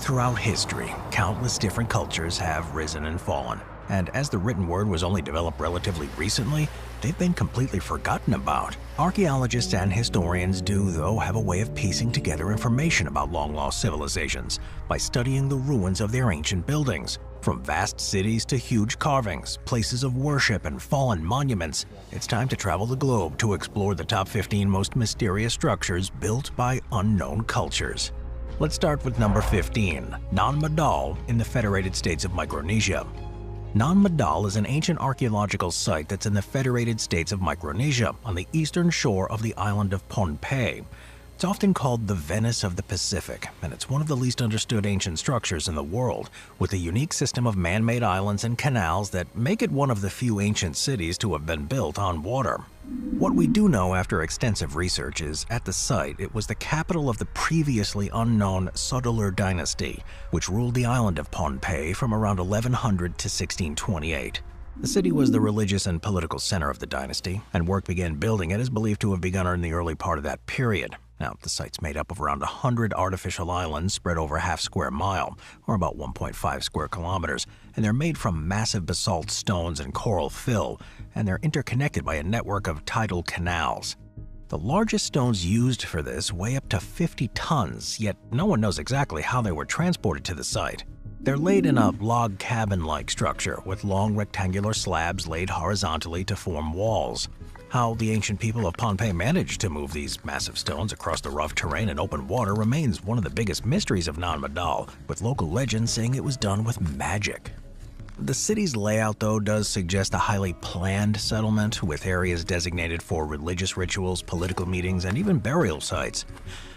Throughout history, countless different cultures have risen and fallen, and as the written word was only developed relatively recently, they've been completely forgotten about. Archaeologists and historians do, though, have a way of piecing together information about long-lost civilizations by studying the ruins of their ancient buildings. From vast cities to huge carvings, places of worship, and fallen monuments, it's time to travel the globe to explore the top 15 most mysterious structures built by unknown cultures. Let's start with number 15, Nan Madol in the Federated States of Micronesia. Nan Madol is an ancient archaeological site that's in the Federated States of Micronesia on the eastern shore of the island of Pohnpei. It's often called the Venice of the Pacific, and it's one of the least understood ancient structures in the world, with a unique system of man-made islands and canals that make it one of the few ancient cities to have been built on water. What we do know after extensive research is, at the site, it was the capital of the previously unknown Sodelur dynasty, which ruled the island of Pohnpei from around 1100 to 1628. The city was the religious and political center of the dynasty, and work began building it is believed to have begun in the early part of that period. Now, the site's made up of around 100 artificial islands spread over half square mile, or about 1.5 square kilometers, and they're made from massive basalt stones and coral fill, and they're interconnected by a network of tidal canals. The largest stones used for this weigh up to 50 tons, yet no one knows exactly how they were transported to the site. They're laid in a log cabin-like structure with long rectangular slabs laid horizontally to form walls. How the ancient people of Pohnpei managed to move these massive stones across the rough terrain and open water remains one of the biggest mysteries of Nan Madol, with local legends saying it was done with magic. The city's layout, though, does suggest a highly planned settlement, with areas designated for religious rituals, political meetings, and even burial sites.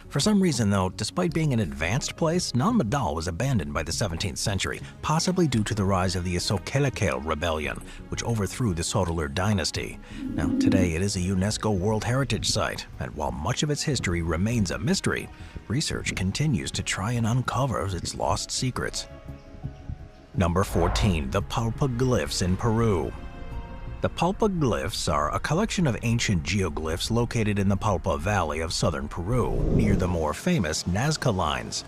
For some reason, though, despite being an advanced place, Nan Madol was abandoned by the 17th century, possibly due to the rise of the Sokelekale rebellion, which overthrew the Sodelur dynasty. Now, today it is a UNESCO World Heritage Site, and while much of its history remains a mystery, research continues to try and uncover its lost secrets. Number 14, the Palpa Glyphs in Peru. The Palpa Glyphs are a collection of ancient geoglyphs located in the Palpa Valley of southern Peru, near the more famous Nazca Lines.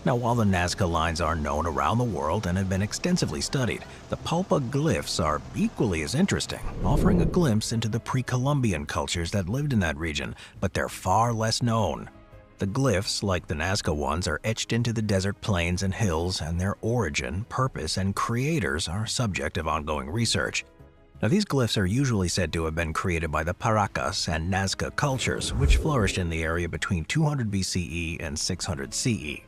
Now, while the Nazca Lines are known around the world and have been extensively studied, the Palpa Glyphs are equally as interesting, offering a glimpse into the pre-Columbian cultures that lived in that region, but they're far less known. The glyphs, like the Nazca ones, are etched into the desert plains and hills, and their origin, purpose, and creators are subject of ongoing research. Now, these glyphs are usually said to have been created by the Paracas and Nazca cultures, which flourished in the area between 200 BCE and 600 CE.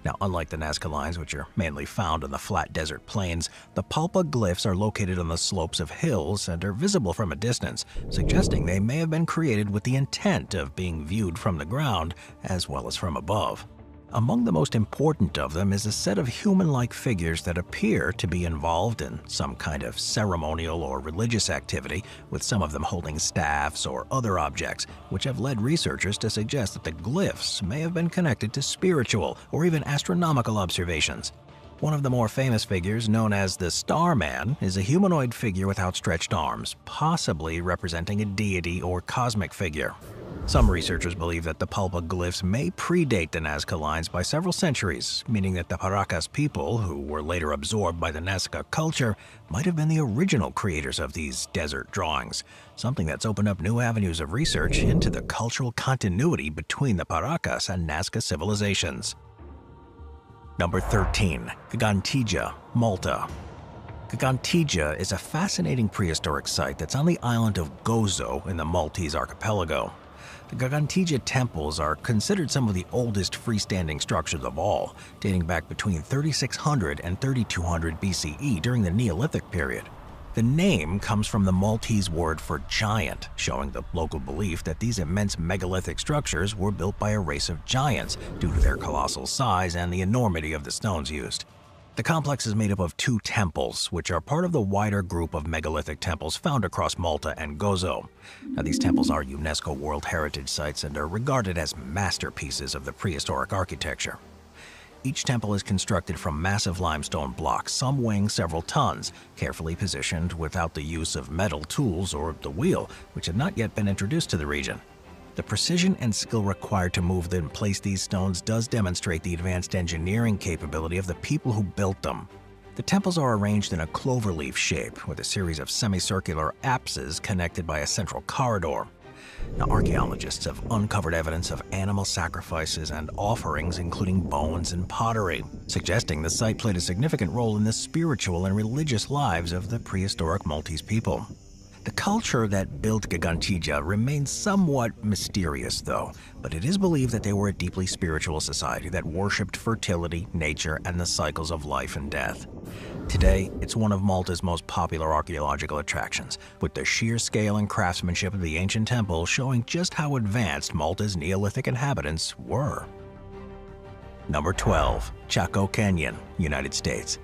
Now, unlike the Nazca Lines, which are mainly found on the flat desert plains, the Palpa glyphs are located on the slopes of hills and are visible from a distance, suggesting they may have been created with the intent of being viewed from the ground as well as from above. Among the most important of them is a set of human-like figures that appear to be involved in some kind of ceremonial or religious activity, with some of them holding staffs or other objects, which have led researchers to suggest that the glyphs may have been connected to spiritual or even astronomical observations. One of the more famous figures, known as the Starman, is a humanoid figure with outstretched arms, possibly representing a deity or cosmic figure. Some researchers believe that the Palpa glyphs may predate the Nazca Lines by several centuries, meaning that the Paracas people, who were later absorbed by the Nazca culture, might have been the original creators of these desert drawings, something that's opened up new avenues of research into the cultural continuity between the Paracas and Nazca civilizations. Number 13, Gigantija, Malta. Gigantija is a fascinating prehistoric site that's on the island of Gozo in the Maltese archipelago. The Gigantija temples are considered some of the oldest freestanding structures of all, dating back between 3600 and 3200 BCE during the Neolithic period. The name comes from the Maltese word for giant, showing the local belief that these immense megalithic structures were built by a race of giants due to their colossal size and the enormity of the stones used. The complex is made up of two temples, which are part of the wider group of megalithic temples found across Malta and Gozo. Now, these temples are UNESCO World Heritage Sites and are regarded as masterpieces of the prehistoric architecture. Each temple is constructed from massive limestone blocks, some weighing several tons, carefully positioned without the use of metal tools or the wheel, which had not yet been introduced to the region. The precision and skill required to move and place these stones does demonstrate the advanced engineering capability of the people who built them. The temples are arranged in a cloverleaf shape with a series of semicircular apses connected by a central corridor. Now, archaeologists have uncovered evidence of animal sacrifices and offerings, including bones and pottery, suggesting the site played a significant role in the spiritual and religious lives of the prehistoric Maltese people. The culture that built Gigantija remains somewhat mysterious, though, but it is believed that they were a deeply spiritual society that worshipped fertility, nature, and the cycles of life and death. Today, it's one of Malta's most popular archaeological attractions, with the sheer scale and craftsmanship of the ancient temple showing just how advanced Malta's Neolithic inhabitants were. Number 12. Chaco Canyon, United States.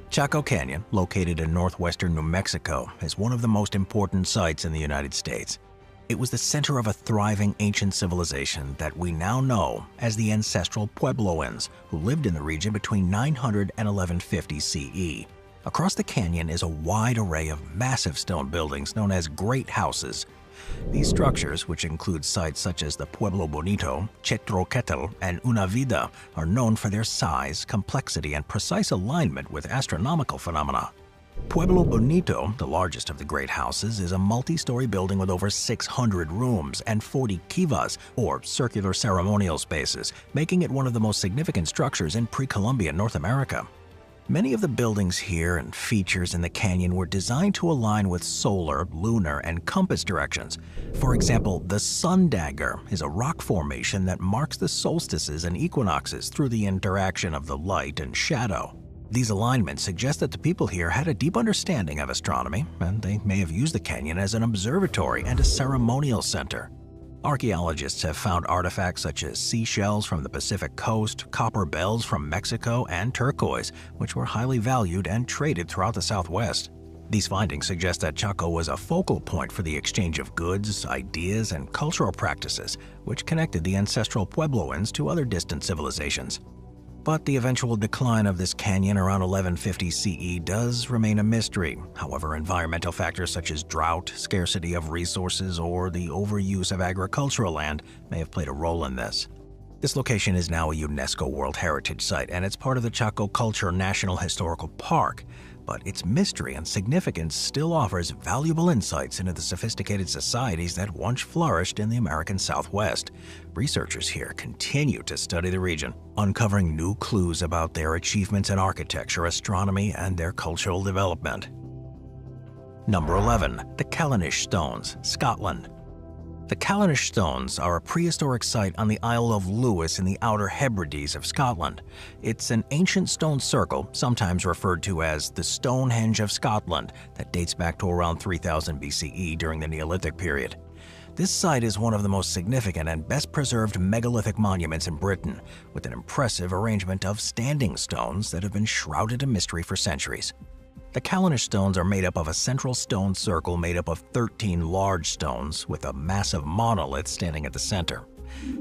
Chaco Canyon, located in northwestern New Mexico, is one of the most important sites in the United States. It was the center of a thriving ancient civilization that we now know as the ancestral Puebloans, who lived in the region between 900 and 1150 CE. Across the canyon is a wide array of massive stone buildings known as great houses. These structures, which include sites such as the Pueblo Bonito, Chetroquetl, and Una Vida, are known for their size, complexity, and precise alignment with astronomical phenomena. Pueblo Bonito, the largest of the great houses, is a multi-story building with over 600 rooms and 40 kivas, or circular ceremonial spaces, making it one of the most significant structures in pre-Columbian North America. Many of the buildings here and features in the canyon were designed to align with solar, lunar, and compass directions. For example, the Sun Dagger is a rock formation that marks the solstices and equinoxes through the interaction of the light and shadow. These alignments suggest that the people here had a deep understanding of astronomy, and they may have used the canyon as an observatory and a ceremonial center. Archaeologists have found artifacts such as seashells from the Pacific coast, copper bells from Mexico, and turquoise, which were highly valued and traded throughout the Southwest. These findings suggest that Chaco was a focal point for the exchange of goods, ideas, and cultural practices, which connected the ancestral Puebloans to other distant civilizations. But the eventual decline of this canyon around 1150 CE does remain a mystery. However, environmental factors such as drought, scarcity of resources, or the overuse of agricultural land may have played a role in this. This location is now a UNESCO World Heritage Site, and it's part of the Chaco Culture National Historical Park. But its mystery and significance still offers valuable insights into the sophisticated societies that once flourished in the American Southwest. Researchers here continue to study the region, uncovering new clues about their achievements in architecture, astronomy, and their cultural development. Number 11. The Callanish Stones, Scotland. The Callanish Stones are a prehistoric site on the Isle of Lewis in the Outer Hebrides of Scotland. It's an ancient stone circle, sometimes referred to as the Stonehenge of Scotland, that dates back to around 3000 BCE during the Neolithic period. This site is one of the most significant and best preserved megalithic monuments in Britain, with an impressive arrangement of standing stones that have been shrouded in mystery for centuries. The Callanish stones are made up of a central stone circle made up of 13 large stones, with a massive monolith standing at the center.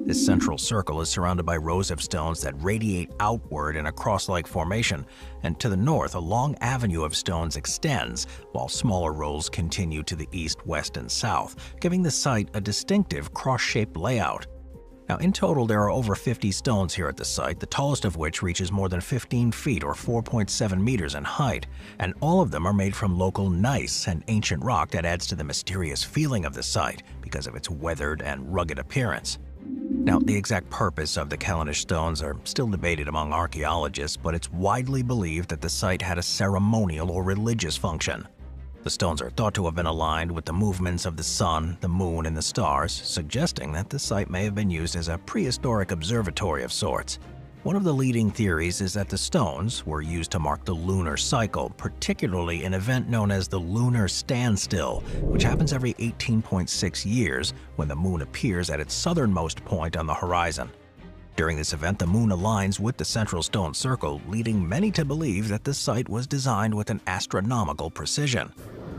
This central circle is surrounded by rows of stones that radiate outward in a cross-like formation, and to the north a long avenue of stones extends, while smaller rows continue to the east, west, and south, giving the site a distinctive cross-shaped layout. Now, in total, there are over 50 stones here at the site, the tallest of which reaches more than 15 feet or 4.7 meters in height, and all of them are made from local gneiss, an ancient rock that adds to the mysterious feeling of the site because of its weathered and rugged appearance. Now, the exact purpose of the Callanish stones are still debated among archaeologists, but it's widely believed that the site had a ceremonial or religious function. The stones are thought to have been aligned with the movements of the sun, the moon, and the stars, suggesting that the site may have been used as a prehistoric observatory of sorts. One of the leading theories is that the stones were used to mark the lunar cycle, particularly an event known as the lunar standstill, which happens every 18.6 years when the moon appears at its southernmost point on the horizon. During this event, the moon aligns with the central stone circle, leading many to believe that the site was designed with an astronomical precision.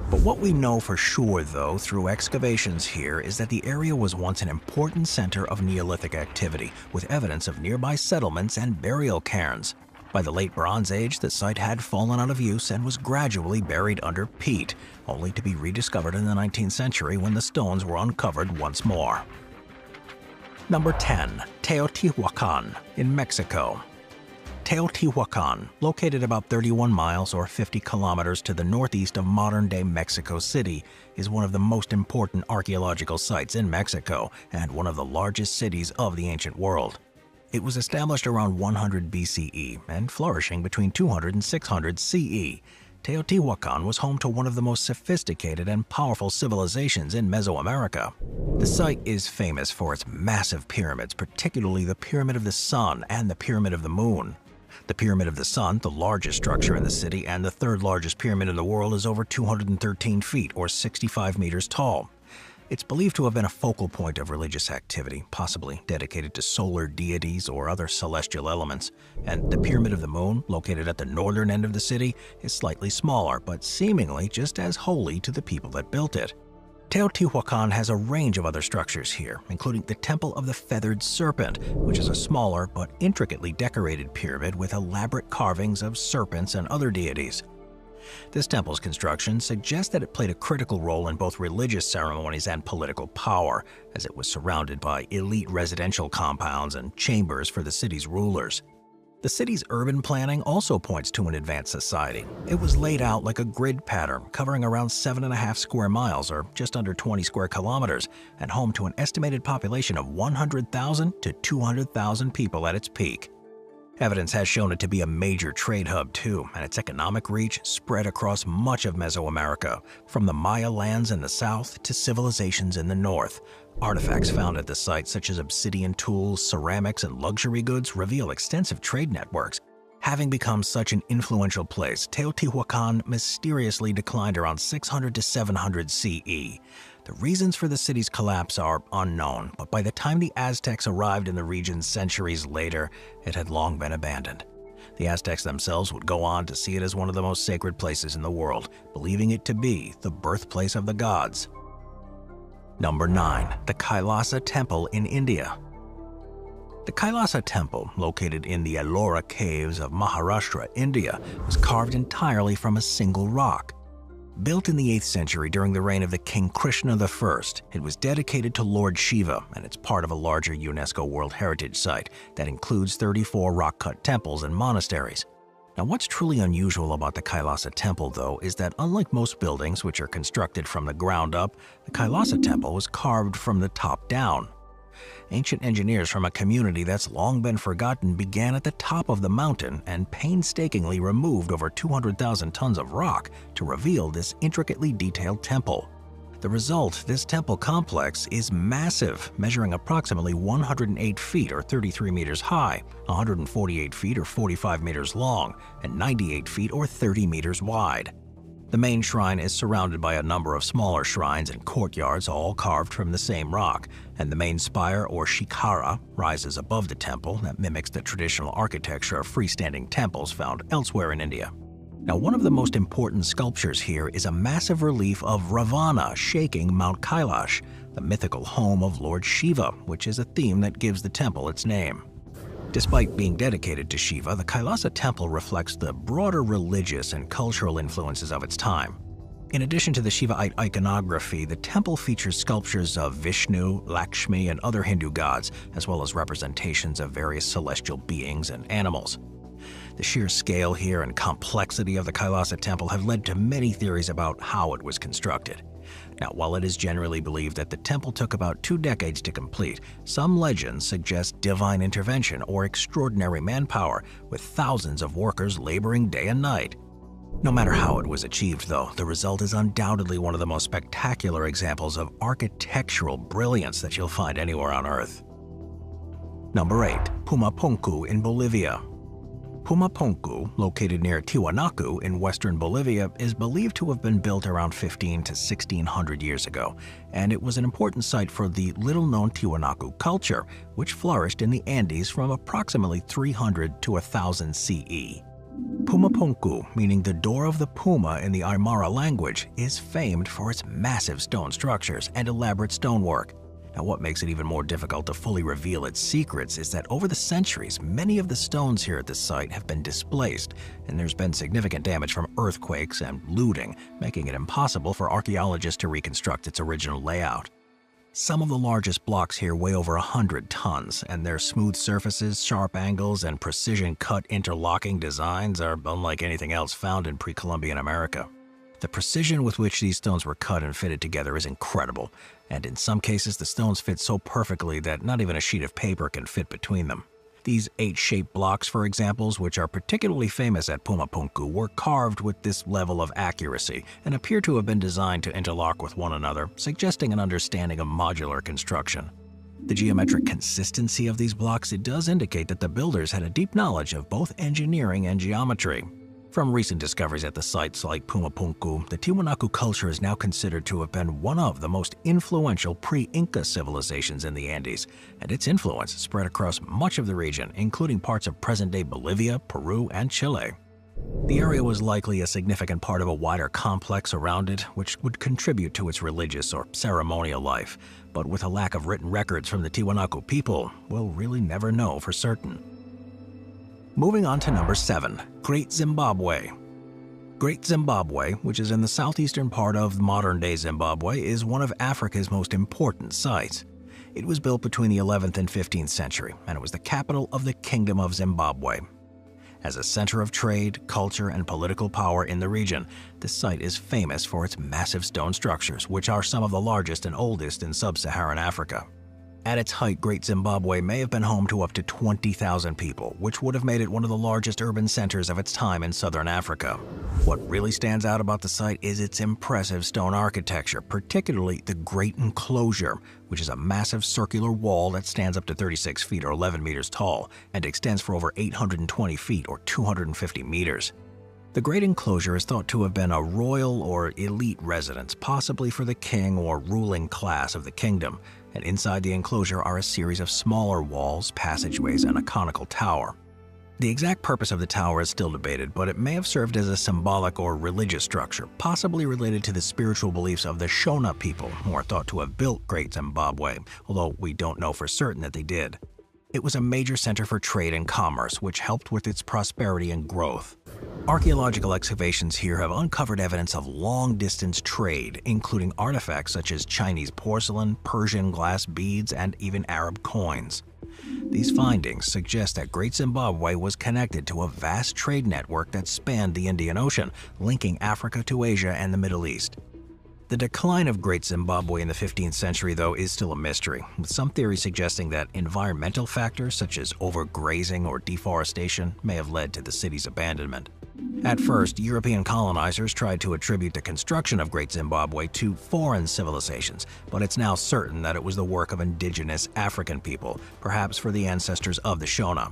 But what we know for sure, though, through excavations here, is that the area was once an important center of Neolithic activity, with evidence of nearby settlements and burial cairns. By the late Bronze Age, the site had fallen out of use and was gradually buried under peat, only to be rediscovered in the 19th century when the stones were uncovered once more. Number 10. Teotihuacan in Mexico. Teotihuacan, located about 31 miles or 50 kilometers to the northeast of modern-day Mexico City, is one of the most important archaeological sites in Mexico and one of the largest cities of the ancient world. It was established around 100 BCE and flourishing between 200 and 600 CE. Teotihuacan was home to one of the most sophisticated and powerful civilizations in Mesoamerica. The site is famous for its massive pyramids, particularly the Pyramid of the Sun and the Pyramid of the Moon. The Pyramid of the Sun, the largest structure in the city and the third largest pyramid in the world, is over 213 feet or 65 meters tall. It's believed to have been a focal point of religious activity, possibly dedicated to solar deities or other celestial elements. And the Pyramid of the Moon, located at the northern end of the city, is slightly smaller, but seemingly just as holy to the people that built it. Teotihuacan has a range of other structures here, including the Temple of the Feathered Serpent, which is a smaller but intricately decorated pyramid with elaborate carvings of serpents and other deities. This temple's construction suggests that it played a critical role in both religious ceremonies and political power, as it was surrounded by elite residential compounds and chambers for the city's rulers. The city's urban planning also points to an advanced society. It was laid out like a grid pattern, covering around 7.5 square miles or just under 20 square kilometers, and home to an estimated population of 100,000 to 200,000 people at its peak. Evidence has shown it to be a major trade hub too, and its economic reach spread across much of Mesoamerica, from the Maya lands in the south to civilizations in the north. Artifacts found at the site, such as obsidian tools, ceramics, and luxury goods, reveal extensive trade networks. Having become such an influential place, Teotihuacan mysteriously declined around 600 to 700 CE. The reasons for the city's collapse are unknown, but by the time the Aztecs arrived in the region centuries later, it had long been abandoned. The Aztecs themselves would go on to see it as one of the most sacred places in the world, believing it to be the birthplace of the gods. Number 9. The Kailasa Temple in India. The Kailasa Temple, located in the Ellora Caves of Maharashtra, India, was carved entirely from a single rock. Built in the 8th century during the reign of the King Krishna I, it was dedicated to Lord Shiva, and it's part of a larger UNESCO World Heritage Site that includes 34 rock-cut temples and monasteries. Now, what's truly unusual about the Kailasa Temple, though, is that unlike most buildings which are constructed from the ground up, the Kailasa Temple was carved from the top down. Ancient engineers from a community that's long been forgotten began at the top of the mountain and painstakingly removed over 200,000 tons of rock to reveal this intricately detailed temple. The result, this temple complex, is massive, measuring approximately 108 feet or 33 meters high, 148 feet or 45 meters long, and 98 feet or 30 meters wide. The main shrine is surrounded by a number of smaller shrines and courtyards, all carved from the same rock, and the main spire, or shikhara, rises above the temple that mimics the traditional architecture of freestanding temples found elsewhere in India. Now, one of the most important sculptures here is a massive relief of Ravana shaking Mount Kailash, the mythical home of Lord Shiva, which is a theme that gives the temple its name. Despite being dedicated to Shiva, the Kailasa Temple reflects the broader religious and cultural influences of its time. In addition to the Shivaite iconography, the temple features sculptures of Vishnu, Lakshmi, and other Hindu gods, as well as representations of various celestial beings and animals. The sheer scale here and complexity of the Kailasa Temple have led to many theories about how it was constructed. Now, while it is generally believed that the temple took about 2 decades to complete, some legends suggest divine intervention or extraordinary manpower, with thousands of workers laboring day and night. No matter how it was achieved, though, the result is undoubtedly one of the most spectacular examples of architectural brilliance that you'll find anywhere on Earth. Number 8. Pumapunku in Bolivia. Pumapunku, located near Tiwanaku in western Bolivia, is believed to have been built around 15 to 1600 years ago, and it was an important site for the little-known Tiwanaku culture, which flourished in the Andes from approximately 300 to 1000 CE. Pumapunku, meaning the door of the puma in the Aymara language, is famed for its massive stone structures and elaborate stonework. Now, what makes it even more difficult to fully reveal its secrets is that over the centuries, many of the stones here at the site have been displaced, and there's been significant damage from earthquakes and looting, making it impossible for archaeologists to reconstruct its original layout. Some of the largest blocks here weigh over 100 tons, and their smooth surfaces, sharp angles, and precision-cut interlocking designs are unlike anything else found in pre-Columbian America. The precision with which these stones were cut and fitted together is incredible, and in some cases the stones fit so perfectly that not even a sheet of paper can fit between them. These 8-shaped blocks, for example, which are particularly famous at Pumapunku, were carved with this level of accuracy and appear to have been designed to interlock with one another, suggesting an understanding of modular construction. The geometric consistency of these blocks does indicate that the builders had a deep knowledge of both engineering and geometry. From recent discoveries at the sites like Pumapunku, the Tiwanaku culture is now considered to have been one of the most influential pre-Inca civilizations in the Andes, and its influence spread across much of the region, including parts of present-day Bolivia, Peru, and Chile. The area was likely a significant part of a wider complex around it, which would contribute to its religious or ceremonial life, but with a lack of written records from the Tiwanaku people, we'll really never know for certain. Moving on to number 7, Great Zimbabwe. Great Zimbabwe, which is in the southeastern part of modern-day Zimbabwe, is one of Africa's most important sites. It was built between the 11th and 15th century, and it was the capital of the Kingdom of Zimbabwe. As a center of trade, culture, and political power in the region, this site is famous for its massive stone structures, which are some of the largest and oldest in sub-Saharan Africa. At its height, Great Zimbabwe may have been home to up to 20,000 people, which would have made it one of the largest urban centers of its time in southern Africa. What really stands out about the site is its impressive stone architecture, particularly the Great Enclosure, which is a massive circular wall that stands up to 36 feet or 11 meters tall and extends for over 820 feet or 250 meters. The Great Enclosure is thought to have been a royal or elite residence, possibly for the king or ruling class of the kingdom, and inside the enclosure are a series of smaller walls, passageways, and a conical tower. The exact purpose of the tower is still debated, but it may have served as a symbolic or religious structure, possibly related to the spiritual beliefs of the Shona people, who are thought to have built Great Zimbabwe, although we don't know for certain that they did. It was a major center for trade and commerce, which helped with its prosperity and growth. Archaeological excavations here have uncovered evidence of long-distance trade, including artifacts such as Chinese porcelain, Persian glass beads, and even Arab coins. These findings suggest that Great Zimbabwe was connected to a vast trade network that spanned the Indian Ocean, linking Africa to Asia and the Middle East. The decline of Great Zimbabwe in the 15th century, though, is still a mystery, with some theories suggesting that environmental factors such as overgrazing or deforestation may have led to the city's abandonment. At first, European colonizers tried to attribute the construction of Great Zimbabwe to foreign civilizations, but it's now certain that it was the work of indigenous African people, perhaps for the ancestors of the Shona.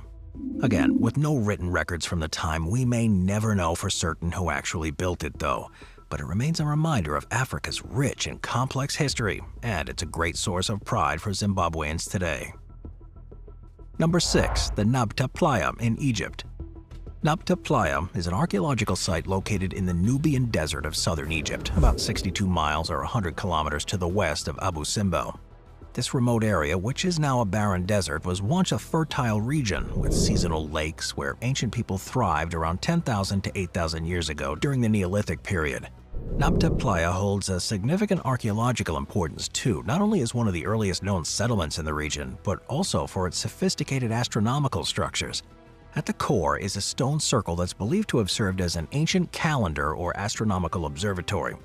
Again, with no written records from the time, we may never know for certain who actually built it, though. But it remains a reminder of Africa's rich and complex history, and it's a great source of pride for Zimbabweans today. Number 6, the Nabta Playa in Egypt. Nabta Playa is an archaeological site located in the Nubian Desert of southern Egypt, about 62 miles or 100 kilometers to the west of Abu Simbel. This remote area, which is now a barren desert, was once a fertile region with seasonal lakes where ancient people thrived around 10,000 to 8,000 years ago during the Neolithic period. Nabta Playa holds a significant archaeological importance too, not only as one of the earliest known settlements in the region, but also for its sophisticated astronomical structures. At the core is a stone circle that's believed to have served as an ancient calendar or astronomical observatory.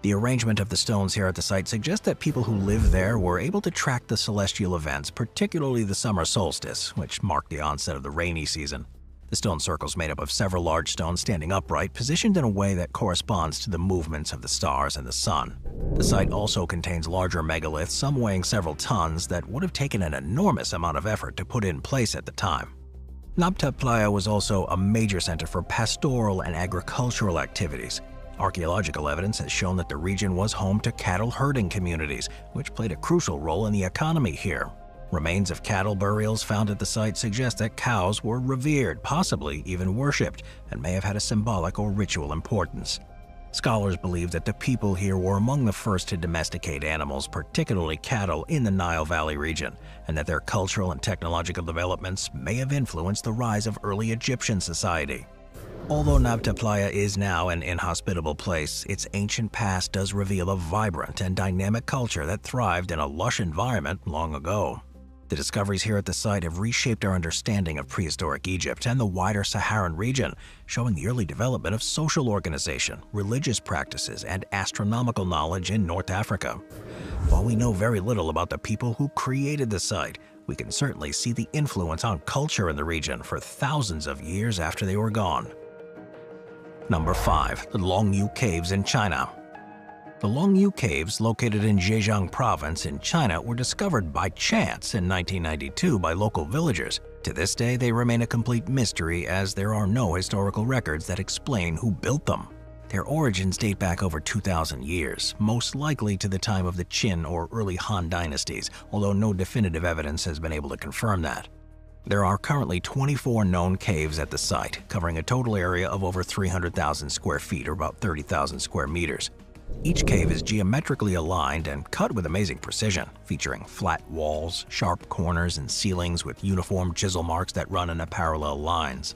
The arrangement of the stones here at the site suggests that people who lived there were able to track the celestial events, particularly the summer solstice, which marked the onset of the rainy season. The stone circle is made up of several large stones standing upright, positioned in a way that corresponds to the movements of the stars and the sun. The site also contains larger megaliths, some weighing several tons, that would have taken an enormous amount of effort to put in place at the time. Nabta Playa was also a major center for pastoral and agricultural activities. Archaeological evidence has shown that the region was home to cattle herding communities, which played a crucial role in the economy here. Remains of cattle burials found at the site suggest that cows were revered, possibly even worshipped, and may have had a symbolic or ritual importance. Scholars believe that the people here were among the first to domesticate animals, particularly cattle, in the Nile Valley region, and that their cultural and technological developments may have influenced the rise of early Egyptian society. Although Nabta Playa is now an inhospitable place, its ancient past does reveal a vibrant and dynamic culture that thrived in a lush environment long ago. The discoveries here at the site have reshaped our understanding of prehistoric Egypt and the wider Saharan region, showing the early development of social organization, religious practices, and astronomical knowledge in North Africa. While we know very little about the people who created the site, we can certainly see the influence on culture in the region for thousands of years after they were gone. Number 5. The Longyu Caves in China. The Longyu Caves, located in Zhejiang Province in China, were discovered by chance in 1992 by local villagers. To this day, they remain a complete mystery as there are no historical records that explain who built them. Their origins date back over 2,000 years, most likely to the time of the Qin or early Han dynasties, although no definitive evidence has been able to confirm that. There are currently 24 known caves at the site, covering a total area of over 300,000 square feet or about 30,000 square meters. Each cave is geometrically aligned and cut with amazing precision, featuring flat walls, sharp corners, and ceilings with uniform chisel marks that run in parallel lines.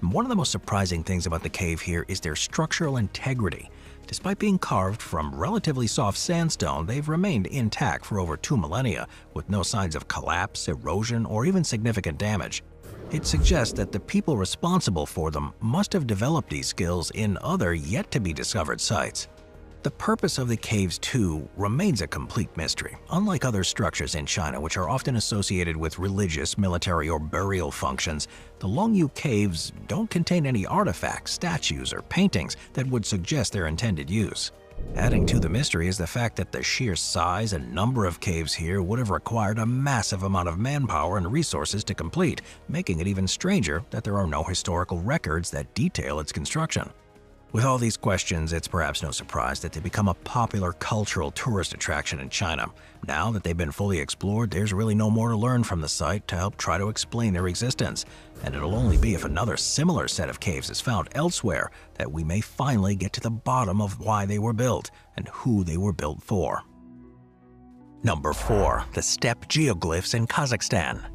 One of the most surprising things about the cave here is their structural integrity. Despite being carved from relatively soft sandstone, they've remained intact for over 2 millennia, with no signs of collapse, erosion, or even significant damage. It suggests that the people responsible for them must have developed these skills in other yet-to-be-discovered sites. The purpose of the caves, too, remains a complete mystery. Unlike other structures in China, which are often associated with religious, military, or burial functions, the Longyu Caves don't contain any artifacts, statues, or paintings that would suggest their intended use. Adding to the mystery is the fact that the sheer size and number of caves here would have required a massive amount of manpower and resources to complete, making it even stranger that there are no historical records that detail its construction. With all these questions, it's perhaps no surprise that they become a popular cultural tourist attraction in China. Now that they've been fully explored, there's really no more to learn from the site to help try to explain their existence. And it'll only be if another similar set of caves is found elsewhere that we may finally get to the bottom of why they were built and who they were built for. Number 4. The Steppe Geoglyphs in Kazakhstan.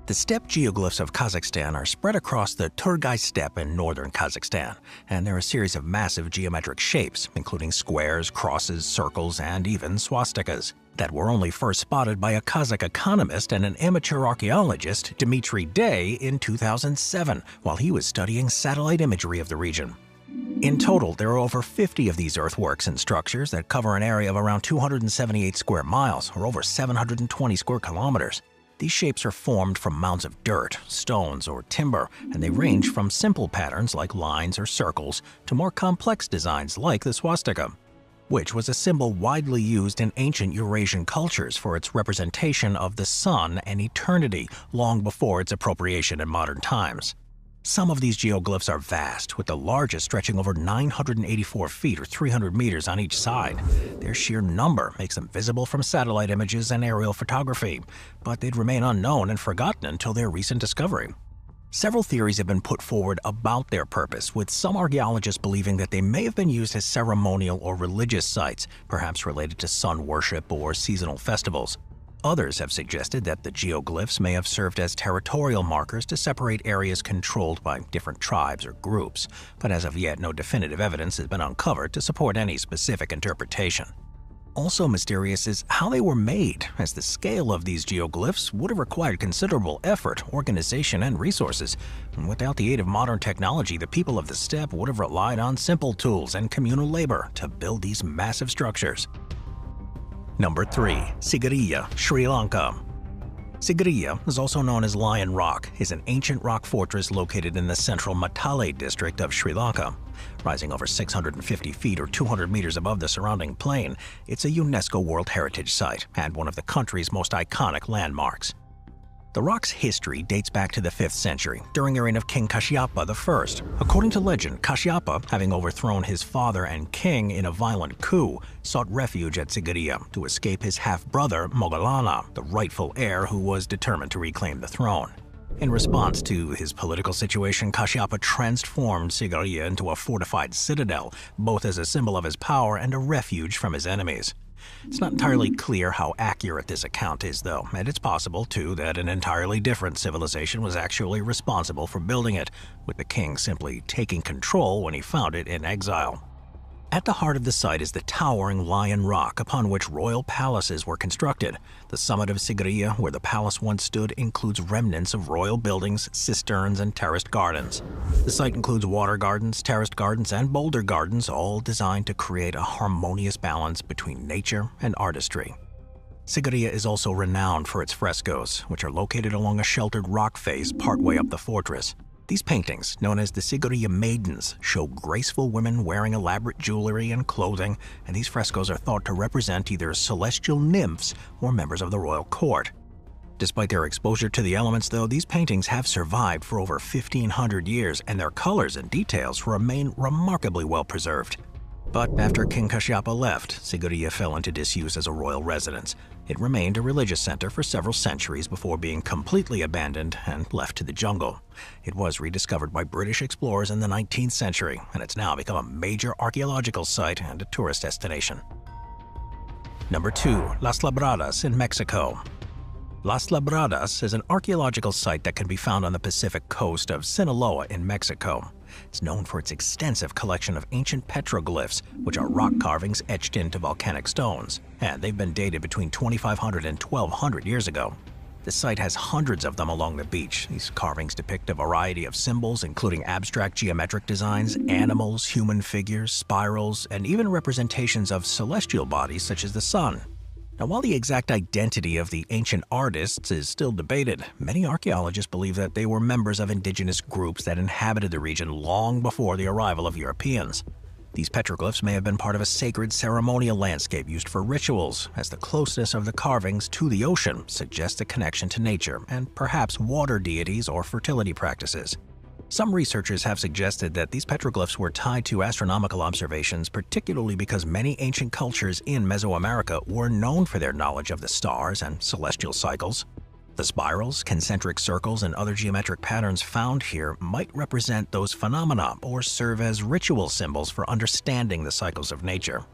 The steppe geoglyphs of Kazakhstan are spread across the Turgai steppe in northern Kazakhstan, and they're a series of massive geometric shapes, including squares, crosses, circles, and even swastikas, that were only first spotted by a Kazakh economist and an amateur archaeologist, Dmitry Day, in 2007, while he was studying satellite imagery of the region. In total, there are over 50 of these earthworks and structures that cover an area of around 278 square miles, or over 720 square kilometers. These shapes are formed from mounds of dirt, stones, or timber, and they range from simple patterns like lines or circles to more complex designs like the swastika, which was a symbol widely used in ancient Eurasian cultures for its representation of the sun and eternity long before its appropriation in modern times. Some of these geoglyphs are vast, with the largest stretching over 984 feet or 300 meters on each side. Their sheer number makes them visible from satellite images and aerial photography, but they'd remain unknown and forgotten until their recent discovery. Several theories have been put forward about their purpose, with some archaeologists believing that they may have been used as ceremonial or religious sites, perhaps related to sun worship or seasonal festivals. Others have suggested that the geoglyphs may have served as territorial markers to separate areas controlled by different tribes or groups, but as of yet no definitive evidence has been uncovered to support any specific interpretation. Also mysterious is how they were made, as the scale of these geoglyphs would have required considerable effort, organization, and resources. And without the aid of modern technology, the people of the steppe would have relied on simple tools and communal labor to build these massive structures. Number 3. Sigiriya, Sri Lanka. Sigiriya, is also known as Lion Rock, is an ancient rock fortress located in the central Matale district of Sri Lanka. Rising over 650 feet or 200 meters above the surrounding plain, it's a UNESCO World Heritage Site and one of the country's most iconic landmarks. The rock's history dates back to the 5th century, during the reign of King Kashyapa I. According to legend, Kashyapa, having overthrown his father and king in a violent coup, sought refuge at Sigiriya to escape his half-brother Moggallana, the rightful heir who was determined to reclaim the throne. In response to his political situation, Kashyapa transformed Sigiriya into a fortified citadel, both as a symbol of his power and a refuge from his enemies. It's not entirely clear how accurate this account is, though, and it's possible, too, that an entirely different civilization was actually responsible for building it, with the king simply taking control when he found it in exile. At the heart of the site is the towering Lion Rock upon which royal palaces were constructed. The summit of Sigiriya, where the palace once stood, includes remnants of royal buildings, cisterns, and terraced gardens. The site includes water gardens, terraced gardens, and boulder gardens, all designed to create a harmonious balance between nature and artistry. Sigiriya is also renowned for its frescoes, which are located along a sheltered rock face partway up the fortress. These paintings, known as the Sigiriya Maidens, show graceful women wearing elaborate jewelry and clothing, and these frescoes are thought to represent either celestial nymphs or members of the royal court. Despite their exposure to the elements, though, these paintings have survived for over 1,500 years, and their colors and details remain remarkably well preserved. But after King Kashyapa left, Sigiriya fell into disuse as a royal residence. It remained a religious center for several centuries before being completely abandoned and left to the jungle. It was rediscovered by British explorers in the 19th century, and it's now become a major archaeological site and a tourist destination. Number 2. Las Labradas in Mexico. Las Labradas is an archaeological site that can be found on the Pacific coast of Sinaloa in Mexico. It's known for its extensive collection of ancient petroglyphs, which are rock carvings etched into volcanic stones, and they've been dated between 2,500 and 1,200 years ago. The site has hundreds of them along the beach. These carvings depict a variety of symbols, including abstract geometric designs, animals, human figures, spirals, and even representations of celestial bodies such as the sun. Now, while the exact identity of the ancient artists is still debated, many archaeologists believe that they were members of indigenous groups that inhabited the region long before the arrival of Europeans. These petroglyphs may have been part of a sacred ceremonial landscape used for rituals, as the closeness of the carvings to the ocean suggests a connection to nature and perhaps water deities or fertility practices. Some researchers have suggested that these petroglyphs were tied to astronomical observations, particularly because many ancient cultures in Mesoamerica were known for their knowledge of the stars and celestial cycles. The spirals, concentric circles, and other geometric patterns found here might represent those phenomena or serve as ritual symbols for understanding the cycles of nature.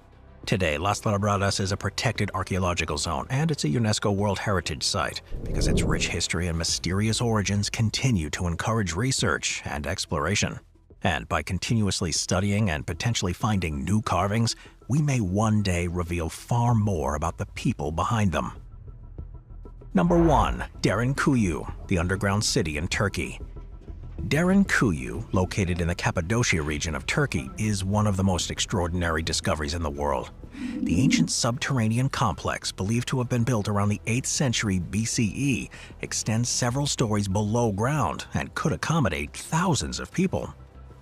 Today, Las Labradas is a protected archaeological zone, and it's a UNESCO World Heritage Site because its rich history and mysterious origins continue to encourage research and exploration. And by continuously studying and potentially finding new carvings, we may one day reveal far more about the people behind them. Number 1. Derinkuyu, the underground city in Turkey. Derinkuyu, located in the Cappadocia region of Turkey, is one of the most extraordinary discoveries in the world. The ancient subterranean complex, believed to have been built around the 8th century BCE, extends several stories below ground and could accommodate thousands of people.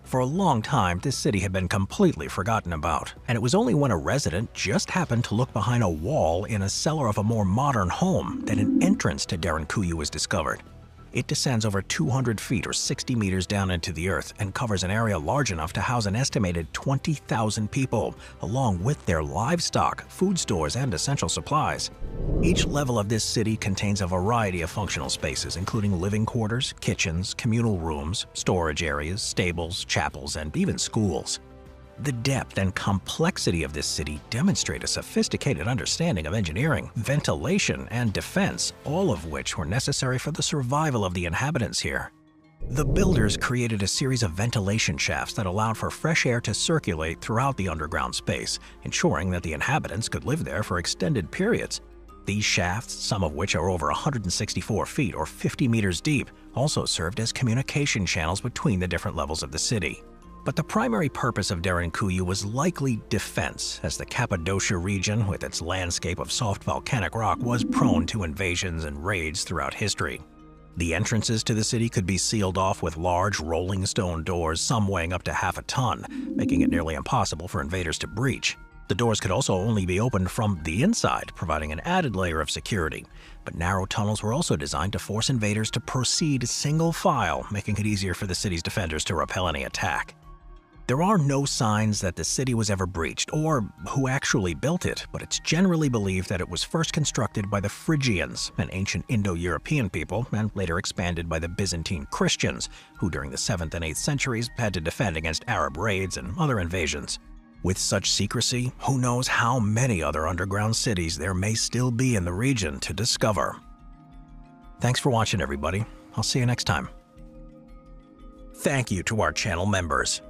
For a long time, this city had been completely forgotten about, and it was only when a resident just happened to look behind a wall in a cellar of a more modern home that an entrance to Derinkuyu was discovered. It descends over 200 feet or 60 meters down into the earth and covers an area large enough to house an estimated 20,000 people, along with their livestock, food stores, and essential supplies. Each level of this city contains a variety of functional spaces, including living quarters, kitchens, communal rooms, storage areas, stables, chapels, and even schools. The depth and complexity of this city demonstrate a sophisticated understanding of engineering, ventilation, and defense, all of which were necessary for the survival of the inhabitants here. The builders created a series of ventilation shafts that allowed for fresh air to circulate throughout the underground space, ensuring that the inhabitants could live there for extended periods. These shafts, some of which are over 164 feet or 50 meters deep, also served as communication channels between the different levels of the city. But the primary purpose of Derinkuyu was likely defense, as the Cappadocia region, with its landscape of soft volcanic rock, was prone to invasions and raids throughout history. The entrances to the city could be sealed off with large rolling stone doors, some weighing up to half a ton, making it nearly impossible for invaders to breach. The doors could also only be opened from the inside, providing an added layer of security. But narrow tunnels were also designed to force invaders to proceed single file, making it easier for the city's defenders to repel any attack. There are no signs that the city was ever breached or who actually built it, but it's generally believed that it was first constructed by the Phrygians, an ancient Indo-European people, and later expanded by the Byzantine Christians, who during the 7th and 8th centuries had to defend against Arab raids and other invasions. With such secrecy, who knows how many other underground cities there may still be in the region to discover. Thanks for watching, everybody. I'll see you next time. Thank you to our channel members.